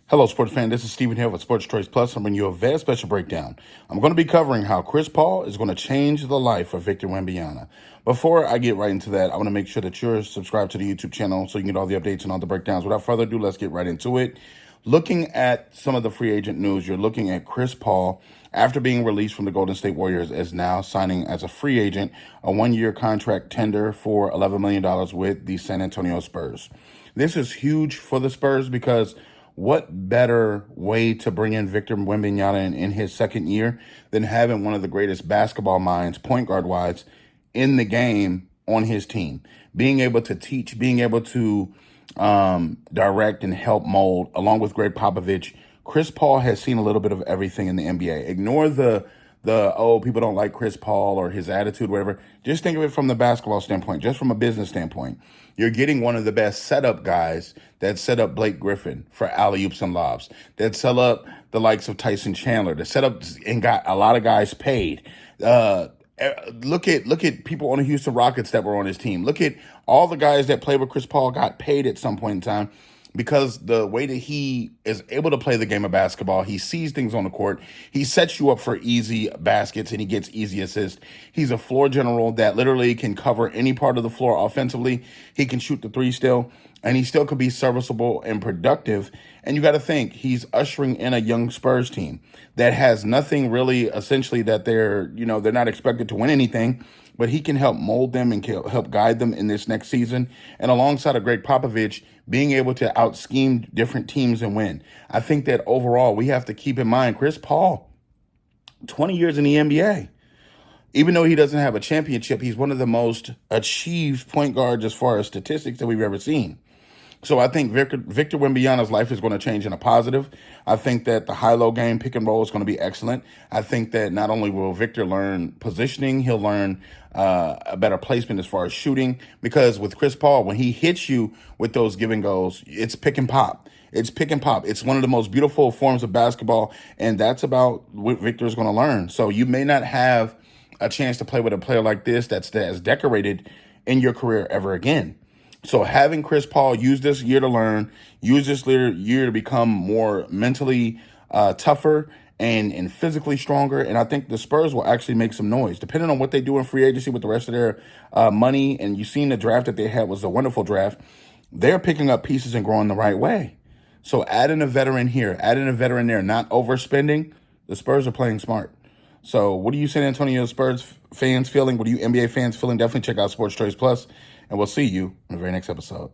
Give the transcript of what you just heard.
Hello, sports fan. This is Stephen Hill with Sports Choice Plus. I'm bringing you a very special breakdown. I'm going to be covering how Chris Paul is going to change the life of Victor Wembanyama. Before I get right into that, I want to make sure that you're subscribed to the YouTube channel so you can get all the updates and all the breakdowns. Without further ado, let's get right into it. Looking at some of the free agent news, you're looking at Chris Paul, after being released from the Golden State Warriors, is now signing as a free agent a one-year contract tender for $11 million with the San Antonio Spurs. This is huge for the Spurs because what better way to bring in Victor Wembanyama in his second year than having one of the greatest basketball minds, point guard wise, in the game on his team? Being able to teach, being able to direct and help mold, along with Greg Popovich. Chris Paul has seen a little bit of everything in the NBA. Ignore the people don't like Chris Paul or his attitude, whatever. Just think of it from the basketball standpoint, just from a business standpoint. You're getting one of the best setup guys that set up Blake Griffin for alley-oops and lobs, that set up the likes of Tyson Chandler, that set up and got a lot of guys paid. Look at people on the Houston Rockets that were on his team. Look at all the guys that played with Chris Paul got paid at some point in time, because the way that he is able to play the game of basketball, he sees things on the court. He sets you up for easy baskets and he gets easy assists. He's a floor general that literally can cover any part of the floor offensively. He can shoot the three still, and he still could be serviceable and productive. And you got to think, he's ushering in a young Spurs team that has nothing really, essentially, that they're not expected to win anything, but he can help mold them and help guide them in this next season. And alongside of Greg Popovich, being able to out-scheme different teams and win. I think that overall, we have to keep in mind, Chris Paul, 20 years in the NBA. Even though he doesn't have a championship, he's one of the most achieved point guards as far as statistics that we've ever seen. So I think Victor Wembanyama's life is going to change in a positive. I think that the high-low game, pick and roll, is going to be excellent. I think that not only will Victor learn positioning, he'll learn a better placement as far as shooting. Because with Chris Paul, when he hits you with those give and goes, it's pick and pop. It's pick and pop. It's one of the most beautiful forms of basketball, and that's about what Victor is going to learn. So you may not have a chance to play with a player like this that's as decorated in your career ever again. So having Chris Paul use this year to learn, use this year to become more mentally tougher and physically stronger. And I think the Spurs will actually make some noise, depending on what they do in free agency with the rest of their money. And you've seen the draft that they had was a wonderful draft. They're picking up pieces and growing the right way. So adding a veteran here, adding a veteran there, not overspending, the Spurs are playing smart. So what are you San Antonio Spurs fans feeling? What are you NBA fans feeling? Definitely check out Sports Choice Plus, and we'll see you in the very next episode.